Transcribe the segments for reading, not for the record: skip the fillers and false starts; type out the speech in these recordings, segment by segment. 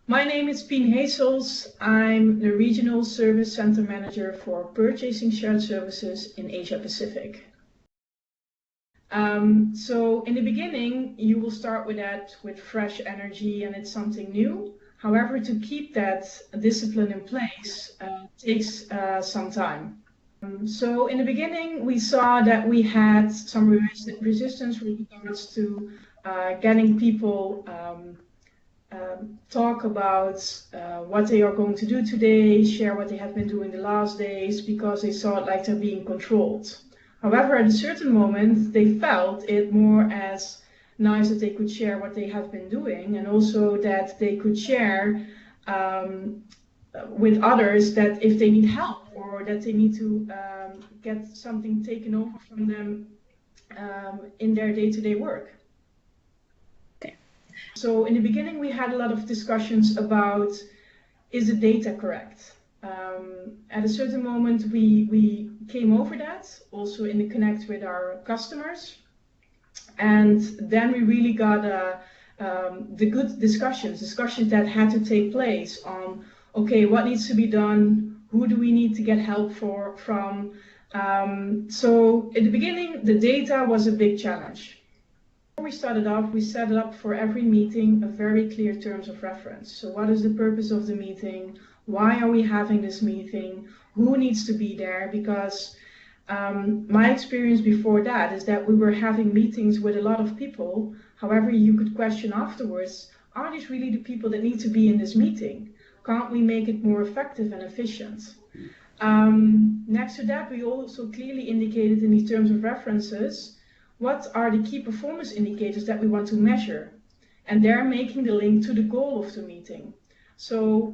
My name is Pien Heessels. I'm the Regional Service Center Manager for Purchasing Shared Services in Asia Pacific. So in the beginning, you will start with fresh energy and it's something new. However, to keep that discipline in place takes some time. So in the beginning, we saw that we had some resistance with regards to getting people talk about what they are going to do today, share what they have been doing the last days, because they saw it like they're being controlled. However, at a certain moment, they felt it more as nice that they could share what they have been doing, and also that they could share with others that if they need help or that they need to get something taken over from them in their day-to-day work. So in the beginning, we had a lot of discussions about, is the data correct? At a certain moment, we came over that, also in the connect with our customers. And then we really got the good discussions that had to take place on, okay, what needs to be done? Who do we need to get help from? So in the beginning, the data was a big challenge. Before we started off, we set up for every meeting a very clear terms of reference. So what is the purpose of the meeting? Why are we having this meeting? Who needs to be there? Because my experience before that is that we were having meetings with a lot of people. However, you could question afterwards, are these really the people that need to be in this meeting? Can't we make it more effective and efficient? Next to that, we also clearly indicated in these terms of references what are the key performance indicators that we want to measure, and they're making the link to the goal of the meeting. So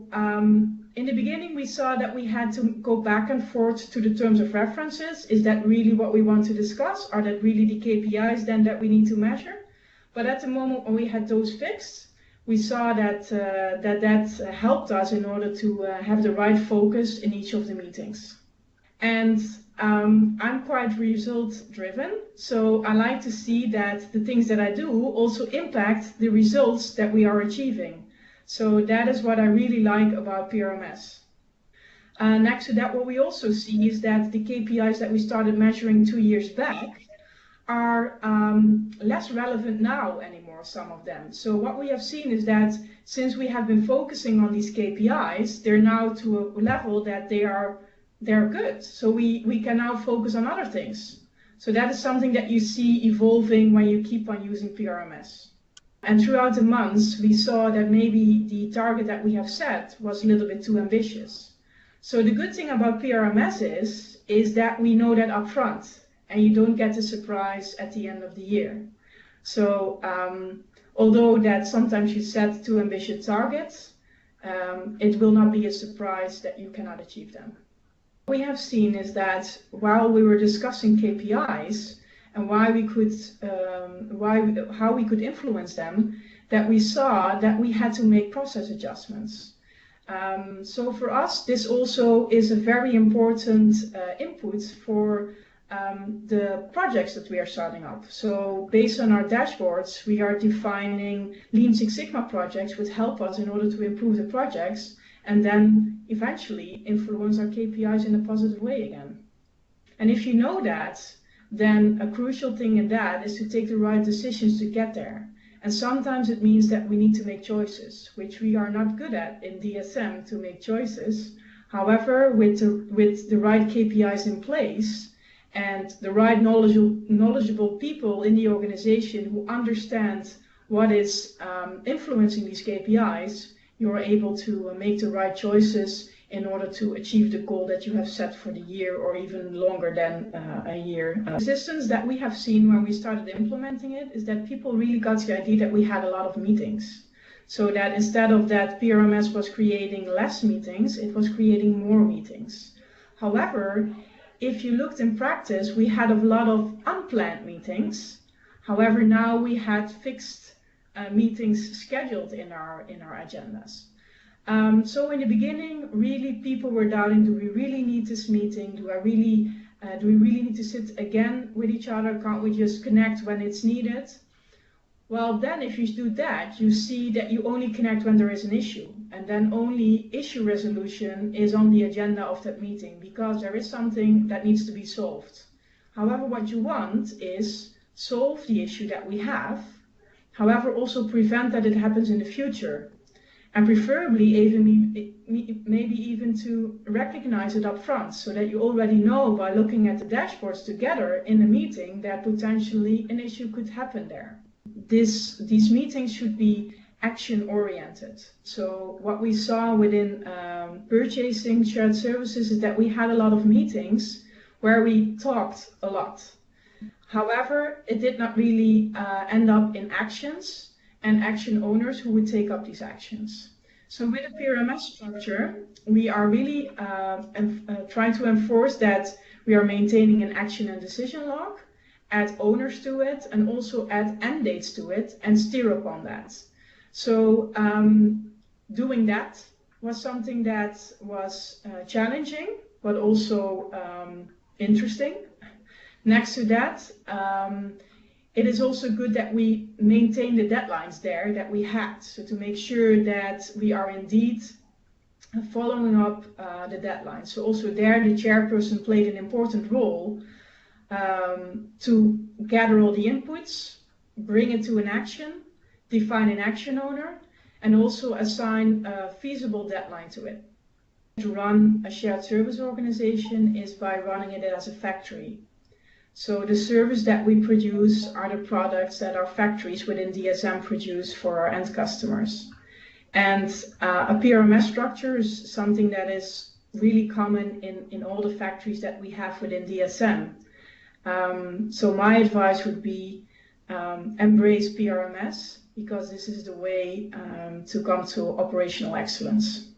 in the beginning, we saw that we had to go back and forth to the terms of references. Is that really what we want to discuss? Are that really the KPIs then that we need to measure? But at the moment when we had those fixed, we saw that that helped us in order to have the right focus in each of the meetings. And I'm quite result driven, so I like to see that the things that I do also impact the results that we are achieving. So that is what I really like about PRMS. Next to that, what we also see is that the KPIs that we started measuring 2 years back are less relevant now anymore, some of them. So what we have seen is that since we have been focusing on these KPIs, they're now to a level that they're good. So we can now focus on other things. So that is something that you see evolving when you keep on using PRMS. And throughout the months, we saw that maybe the target that we have set was a little bit too ambitious. So the good thing about PRMS is that we know that upfront, and you don't get a surprise at the end of the year. So although that sometimes you set too ambitious targets, it will not be a surprise that you cannot achieve them. What we have seen is that while we were discussing KPIs and how we could influence them, that we saw that we had to make process adjustments. So for us, this also is a very important input for the projects that we are starting up. So based on our dashboards, we are defining Lean Six Sigma projects, which help us in order to improve the projects and then eventually influence our KPIs in a positive way again. And if you know that, then a crucial thing in that is to take the right decisions to get there. And sometimes it means that we need to make choices, which we are not good at in DSM, to make choices. However, with the right KPIs in place and the right knowledgeable people in the organization who understand what is influencing these KPIs, you are able to make the right choices in order to achieve the goal that you have set for the year or even longer than a year. Resistance that we have seen when we started implementing it is that people really got the idea that we had a lot of meetings. So that instead of that PRMS was creating less meetings, it was creating more meetings. However, if you looked in practice, we had a lot of unplanned meetings. However, now we had fixed meetings scheduled in our agendas. So in the beginning, really people were doubting, do we really need this meeting? Do we really need to sit again with each other? Can't we just connect when it's needed? Well, then if you do that, you see that you only connect when there is an issue, and then only issue resolution is on the agenda of that meeting because there is something that needs to be solved. However, what you want is solve the issue that we have, however, also prevent that it happens in the future. And preferably even maybe even to recognize it up front so that you already know by looking at the dashboards together in a meeting that potentially an issue could happen there. These meetings should be action oriented. So what we saw within purchasing shared services is that we had a lot of meetings where we talked a lot. However, it did not really end up in actions and action owners who would take up these actions. So with the PRMS structure, we are really trying to enforce that we are maintaining an action and decision log, add owners to it, and also add end dates to it and steer upon that. So doing that was something that was challenging, but also interesting. Next to that, it is also good that we maintain the deadlines there that we had. So to make sure that we are indeed following up the deadlines. So also there the chairperson played an important role to gather all the inputs, bring it to an action, define an action owner, and also assign a feasible deadline to it. To run a shared service organization is by running it as a factory. So the service that we produce are the products that our factories within DSM produce for our end customers. And a PRMS structure is something that is really common in all the factories that we have within DSM. So my advice would be embrace PRMS because this is the way to come to operational excellence.